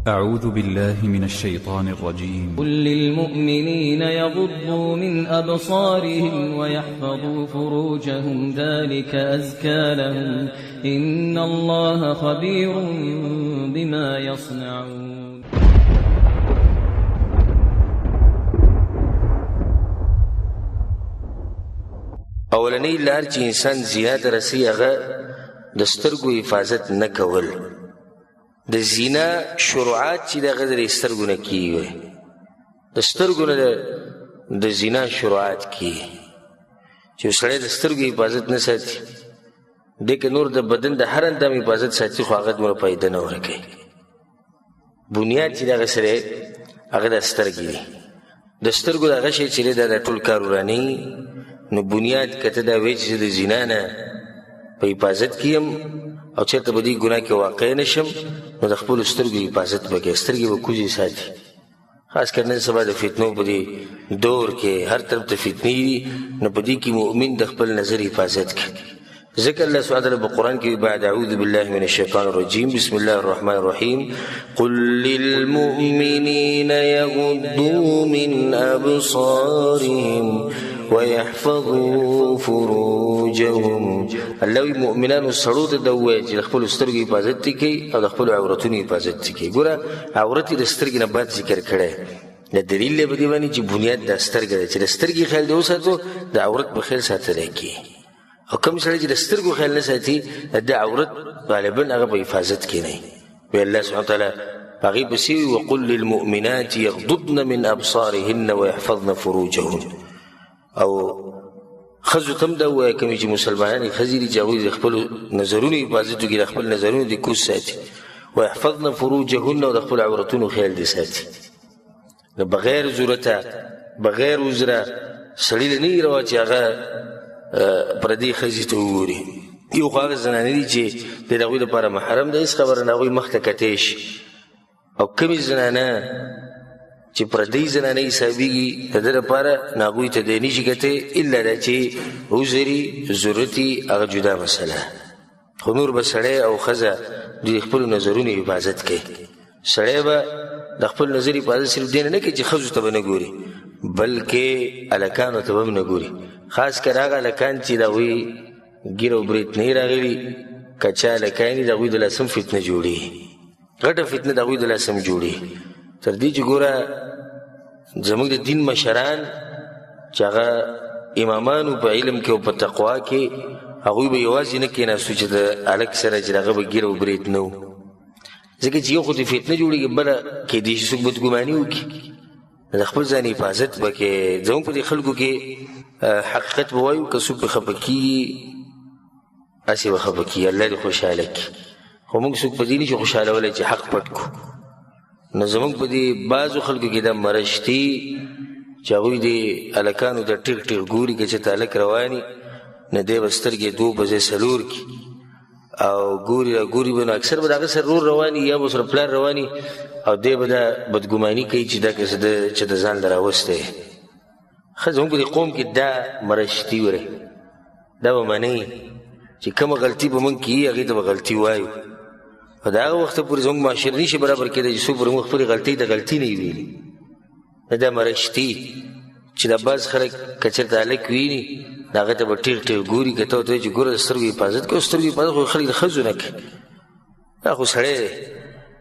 أعوذ بالله من الشيطان الرجيم. قل للمؤمنين يغضوا من أبصارهم ويحفظوا فروجهم ذلك أزكى لهم إن الله خبير بما يصنعون. اولنی لار چې انسان زیاده رسی هغه د سترګو حفاظت نه کول. د زینا شروعات چې دغه د سترګو نه کیږي، د سترګو نه د زینا شروعات کیږي چې سړی د سترګو حفاظت نه ساتي، دغه نور د بدن د هر اندام حفاظت ساتي، خو هغه دومره فایده نه ورکوي. بنیاد چې دغه سره هغه د سترګې دی، د سترګو دغه شی چې د ټول کار وراني. نو بنیاد کته دا وی چې د زینا نه په حفاظت کیم او چېرته به دې ګناه کې واقع نشم، نو د خپلو سترګو حفاظت به کوي، سترګې به کوزې ساتي. خاص کر نن سبا د فتنو په دې دور کې هر طرف ته فتنې دي، نو په دې کې مؤمن د خپل نظر حفاظت کوي. ذکر الله سبحانه وتعالی په قرآن کې بعد اعوذ بالله من الشیطان الرجیم بسم الله الرحمن الرحیم قل للمؤمنین یغضوا من ابصارهم ويحفظوا فروجهم. الله وی مؤمنانو سړو ته د ووایي چې د خپلو سترګو حفاظت کوي او د خپلو عورتونو حفاظت کوي. ګوره عورت یې د سترګې نه بعد ذکر کړی، د دلیل دی په دې باندې چې بنیاد د سترګه ده، چې د سترګې خیال دې وساتو د عورت به خیال ساتلی کېږي. او کوم سړی چې د سترګو خیال نه ساتي د عورت غالبا هغه په حفاظت کې نه وي. وی الله سبحانه وتعالی هغې پسې وي وقل للمؤمنات یغضضن من ابصارهن ويحفظن فروجهن. او ښځو ته هم دا ووایه کومې چې مسلمانانې ښځې دي چې هغوی د خپلو نظرونو حفاظت وکړي، د خپل نظرونو د کوز ساتي. ويحفظن فروجهن او د خپلو عورتونو خیال دې ساتي. نو بغیر ضرورته بغیر عذره سړي له نه روا چې هغه پردي ښځې ته وګوري. یو خو هغه زنانې دي چې د هغوی دپاره محرم ده، هېڅ خبره نه، هغوی مخ ته کتی شي. او کومې زنانه چې پردی زنانه حسابېږي د ده دپاره نو هغوی ته دی نشي کتی الا دا چې عذري ضرورتي هغه جدا مسله. خو نور به سړی او ښځه دوی د خپلو نظرونو حفاظت کوي. سړی به د خپل نظر حفاظت صرف دی نه کوي چې ښځو ته به نه ګوري، بلکې هلکانو ته به هم نه ګوري. خاص کر هغه هلکان چې د هغوی ګیر او برېت نه راغلي، کچا هلکان دي د هغوی د لاسه هم فتنه جوړېږي، غټه فتنه د هغوی د لاسه هم جوړېږي. تر دې چې ګوره زموږ د دین مشران چې هغه امامانو په علم کې او په تقوا کې هغوی به یوازې نه کېناستو چې د هلک سره چې د هغه به ګیر او برېت نه و، ځکه چې یو خو د فتنه جوړېږي، بله کېدای شي څوک بدګماني وکړي، د خپل ځان حفاظت به کوې. زموږ په دې خلکو کې حقیقت به وایو که څوک پرې خفه کېږي هسې به خفه کېږي، الله دې خوشحاله کړي. خو موږ څوک په دې نشي خوشحالولی چې حق پټ کړو. نو زموږ په دې بعضو خلکو کې دا مرش دي چې هغوی د هلکانو د ټیغ ټیغ ګوري، که چېرته هلک رواني نو دی به سترګې دوه په ځای څلور کړي او ګوري راګوري به، نو اکثر به د هغه سره رور رواني یا به سره پلار رواني او دی به دا بدګماني کوي چې دا کسه ده چې د ځان له راوستی. ښه زموږ په دې قوم کې دا مرش دي، ورې دا به منئ چې کومه غلطي به موږ کیي هغې ته به غلطي وایو. او د هغه وخته پورې زموږ معاشره نشي برابر کېدی چې څوک پورې موږ خپلې غلطۍ د غلطي نه یې ویلي. دا مرشتي چې دا بعض خلک که چېرته هلک ویني د هغه ته به ټیغ ټیغ ګوري، که ته ورته وایي چې ګوره د سترګو حفاظت کوه، سترګو حفاظت خو خلک د ښځو نه کوي، دا خو سړی دی.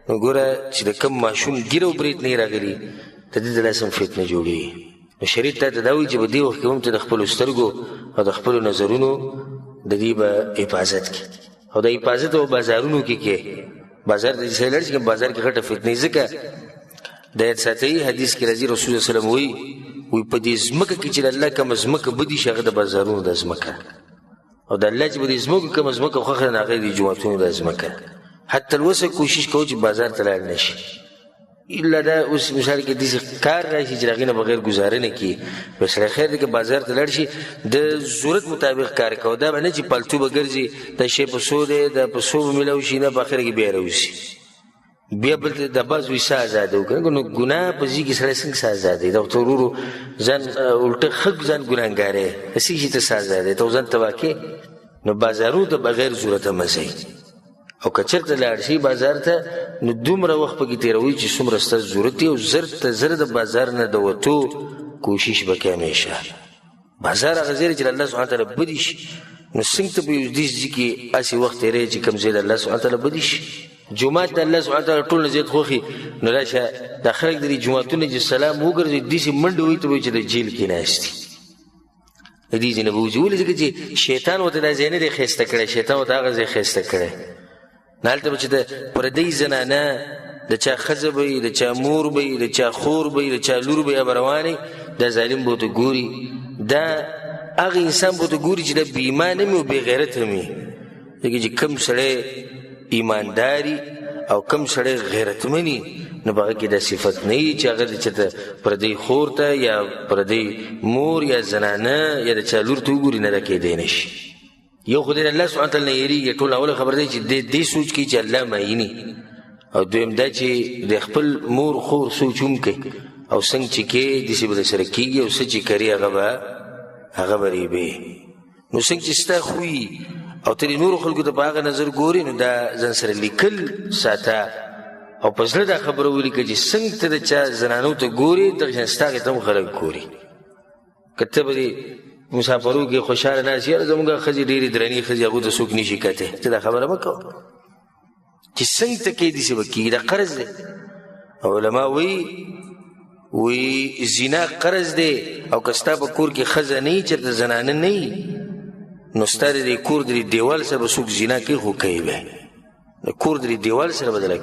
نو ګوره چې د کوم ماشوم ګیر او برېت نه یې راغلي د دې د لاسه هم فتنه جوړېږي. نو شریعت تا ته دا وایي چې په دې وخت کې هم ته د خپلو سترګو او د خپلو نظرونو د دې به حفاظت کوي. او د حفاظت او بازارونو کې کې بازار ته چې لاړ شي که بازار کې غټه فتنې، ځکه د ساتي حدیث کې راځي رسول الله صلی الله علیه وسلم وایي په دې ځمکه کې چې د الله کومه ځمکه بدي شي هغه د بازارونو د ځمکه، او د الله چې په دې ځمکو کومه ځمکه خوښه نه هغه د جوماتونو د ځمکه. حتی الوسه کوشش کوو چې بازار ته لاړ نه شي، الا دا اوس مثال کې داسې کار راشي چې د هغې نه بغیر ګزاره نه کړي. بس خیر دی که بازار ته لاړ شي د ضرورت مطابق کار کوه، دا به نه چې پالتو به ګرځي دا شی په څو دی دا په څو به میلاو شي، نه په اخره کې بیا راوځي بیا بلته د بعض وایي څه ازاده وکړه. نو ګناه په ځای کې سړی څنګه څه ازاده دی؟ دا ورته ورو ورو ځان الټه ښه ځان ګناهګاری هسې شي ته څه ازاده دی، ته ځان تباه کې. نو بازارونو ته بغیر ضرورته مه ځئ. او که چېرته لاړ شي بازار ته نو دومره وخت پکې تېروي چې څومره ستاسو ضرورت دی او زر ته زر د بازار نه د وتو کوشش به کوې همیشه. بازار هغه ځای چې الله سبحانه تعالی بدي شي نو څنګه ته به یو داسې ځای کې هسې وخت تېروې چې کوم ځای د الله سبحانه تعالی بدي شي. جومات د الله سبحانه تعالی ټول نه زیات خوښي نو راشه دا خلک د دې جوماتونه چې سلام وګرځي داسې منډې وایي ته به چې د جیل کې ناست دي د دې ځای نه به وځي. ولې ځکه چې شیطان ورته دا ځای نه دی ښایسته کړی، شیطان ورته هغه ځای ښایسته کړی. نو هلته به چې د پردۍ زنانه د چا ښځه به وي، د چا مور به وي، د چا خور به وي، د چا لور به وي، به روانې دا ظالم به ورته ګوري. دا هغه انسان به ورته ګوري چې دا بې ایمانه مې او بې غیرته مې. ځکه چې کوم سړی ایمانداري او کوم سړی غیرتمني نو په هغه کې دا صفت نه وي چې هغه د چېرته پردۍ خور ته یا پردۍ مور یا زنانه یا د چا لور ته وګوري نه دا کېدی نه شي. یو خو د الله سبحانه تعالی نه یېرېږي، ټول اوله خبر دی چې دې سوچ کوي چې الله معیني، او دویم دا چې د خپل مور خور سوچ هم کوي او څنګه چې کوي داسې به درسره کېږي او څه چې کري هغه به ریبې. نو څنګه چې ستا خوي او ته د نورو خلکو ته په هغه نظر ګورې نو دا ځان سره لیکل ساته او په زړه دا خبره ولیکه چې څنګه ته د چا زنانو ته ګورې دغه شان ستا هغې ته هم خلک ګوري. که ته به د مسافرو کې خوشحاله ناست یاره زموږ ښځې ډېرې درنې ښځې هغو ته څوک نشي کتی، ته دا خبره مه کوه چې څنګه ته کوې داسې به کېږي. دا قرض دی. علما وی زنا قرض دی او که ستا په کور کې ښځه نه وي چېرته زنانه نه وي نو ستا د دې کور د دیوال سره به څوک زنا کوي خو کوي به د کور د دیوال سره بدله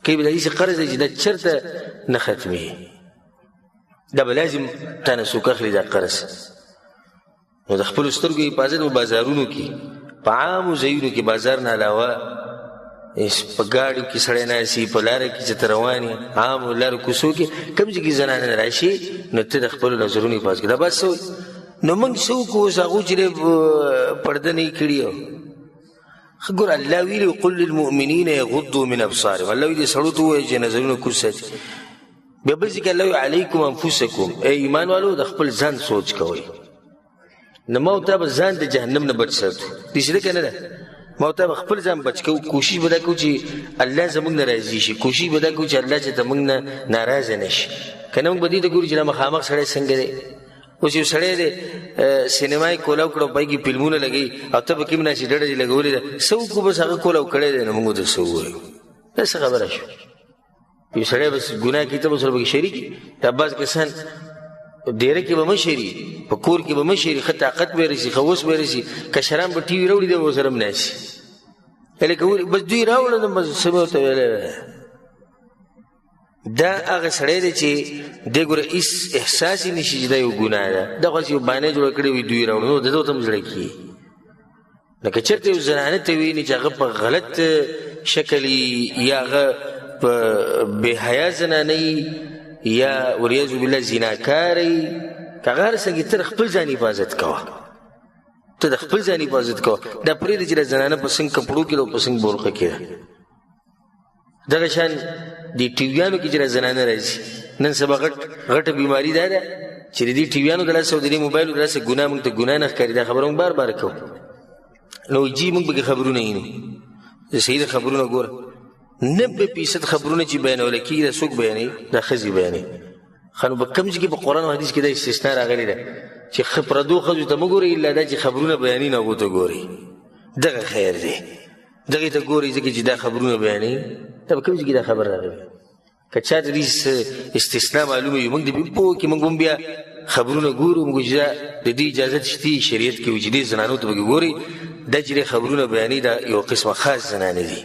کوي به داسې قرض دی چې دا چېرته نه ختمېږي. دا به لازم تا نه څوک اخلي دا قرض. نو د خپلو سترګو حفاظت په بازارونو کې په عامو ځایونو کې بازار نه علاوه په ګاډیو کې سړی ناست وي، په لاره کې چې ته روان یې عامو لارو کوڅو کې کوم ځای کې زنانه راشي نو ته د خپلو نظرونو حفاظت کړه. دا بس څه وایي نو موږ څه وکړو اوس هغو چې پرده نه یې کړي. ګوره الله ویلي قل للمؤمنین یغضوا من ابصارهم، الله ویلي سړو ته ووایي چې نظرونه کوز ساتي. بیا بل ځای کې الله ویلي علیکم انفسکم، ای ایمان والو د خپل ځان سوچ کوئ. نو ما ورته به ځان د جهنم نه بچ ساتو، داسې ده که نه ده؟ ما ورته به خپل ځان بچ کوو، کوشش به دا کوو چې الله زموږ نه راضي شي، کوشش به دا کوو چې الله چې زموږ نه ناراضه نه شي. که نه موږ به دې ته ګورو چې دا مخامخ سړی څنګه دی. اوس یو سړی دی سینما یې کولاو کړه او پای کې فلمونه لګوي او ته به کوم ناسې ډډه دې لګولې ده څه وکړو بس هغه کولاو کړی دی نو موږ ورته څه ووایو. دا څه خبره شوه؟ یو سړی بس ګناه کوي ته به سره پکې شریک وي. دا بعض کسان ډېره کې به مه شریک، په کور کې به مه شریک، ښه طاقت به یې رسي، ښه اوس به یې رسي. کشران به ټي وي راوړي دی به ورسره هم ناست وي بس دوی راوړل نو بس څه به ورته ویلی. دا هغه سړی دی چې دی ګوره هېڅ احساس یې نشي چې دا یو ګناه ده، دغه یو بانې جوړه کړې وي دوی راوړل نو د ده ورته هم زړه کېږي. لکه چېرته یو زنانه ته ویني چې هغه په غلط شکل یا هغه په بې حیا زنانه یا وریاذ بالله زناکاره که هغه هر څنګه ته د خپل ځان حفاظت کوه، ته د خپل ځان حفاظت کوه. دا پرېږده چې د زنانه په څنګ کپړو کې ده او په څنګ برخه کې ده. دغه شان د ټیویانو کې چې د زنانه راځي نن سبا غټه بیماري دا ده چې د دې ټیویانو د لاسه او د دې موبایلو د لاسه ګناه موږ ته ګناه نه ښکاري. دا خبره موږ بار بار کوو. نو جي موږ پکې خبرونه وینو، د صحیح خبرونه ګوره 90% خبرونه چې بیانولی کېږي دا څوک بیانوي؟ دا ښځې بیانوي. ښه نو په کوم ځای کې په قرآن او حدیث کې دا استثنا راغلې ده چې پردو ښځو ته مه ګورئ الا دا چې خبرونه بیانوي نو هغو ته ګورئ. دغه خیر دی، دغې ته ګورئ ځکه چې دا خبرونه بیانوي. دا په کوم ځای کې دا خبر راغلی؟ که چا ته دې استثنا معلومه وي موږ د پوه کې موږ هم بیا خبرونه ګورو، موږ چې د دې اجازت شته شریعت کې وي چې دې زنانو ته پکې ګورئ. دا چې خبرونه بیانوي دا یو قسمه خاص زنانه دي.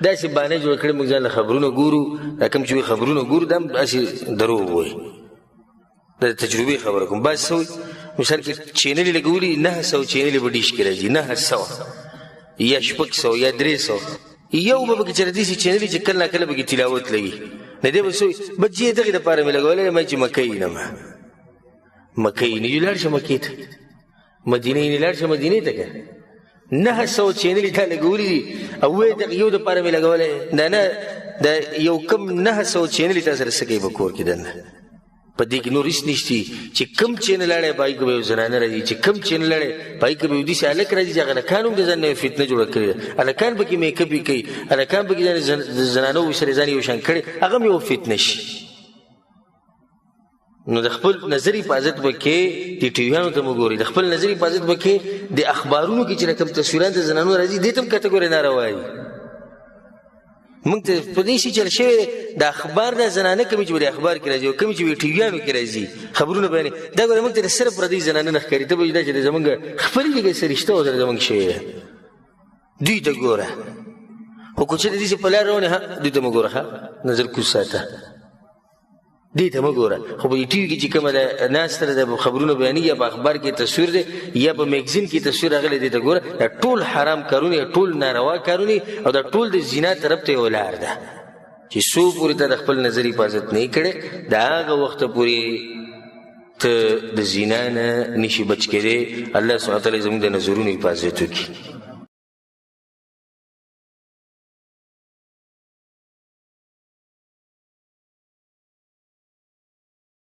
داسې بانې جوړ کړې موږ ځان له خبرونه ګورو، دا کوم چې خبرونه ګورو دا هم داسې دروغ وایي. دا د تجربې خبره کوم. بعض څه وایي مثال کې چینلې لګولي 900 چینلې به ډیش کې راځي 900 یا 600 یا 300 یو به پکې چېرې داسې چینلې چې کله ناکله پکې تلاوت لګي نه دی به څه وایي بس جې دغې دپاره مې لګولی ما چې مکه یې نه مکه یې نه لاړ شه مکې ته، مدینه یې نه لاړ شه مدینې ته که 900 چینلې تا لګولي دي او وایي دغه یو دپاره مې لګولی دا نه دا یو کم 900 چینلې تا سره څه کوي په کور کې دننه په دې کې نور هېڅ نشتي چې کم چې نه لاړی په هغې کې به یو زنانه راځي چې کم چې نه لاړی په هغې کې به یو داسې هلک راځي چې هغه هلکان هم د ځان نه یو فتنه جوړه کړې ده هلکان پکې میکپ یې کوي هلکان پکې د زنانو سره ځان یو شان کړی هغه هم یو فتنه شي نو د خپل نظر حفاظت به کې د ټیویانو ته مو ګورئ د خپل نظر حفاظت به کې د اخبارونو کې چې کوم تصویران د زنانو راځي دې ته هم کته ګورئ ناروا وایي موږ ته په دې شي چل شوی د اخبار د زنانه کومې چې د اخبار کې راځي او کومې چې ټیویانو کې راځي خبرونه بیانې دا ګوره موږ ته صرف پردۍ زنانه نه ښکاري ته به دا چې زموږ خپلې لږ څه رشته ورسره زموږ شوې ده دوی ته ګوره خو که چېرې داسې په لار روانې دوی ته مه ګوره نظر کوز ساته دې ته مه ګوره خو په ټي وي کې چې کومه ده ناسته ده د خبرونه بیاني یا په اخبار کې تصویر دی یا په میګزین کې تصویر راغلی دې ته ګوره دا ټول حرام کارونه ټول ناروا کارونه او دا ټول د زنا طرف ته یو لار ده چې څو پورې ته د خپل نظر حفاظت نه کړې د هغه وخته پورې ته د زنا نه نشي بچ کېدی الله سبحانه وتعالی زموږ د نظرونو حفاظت وکړي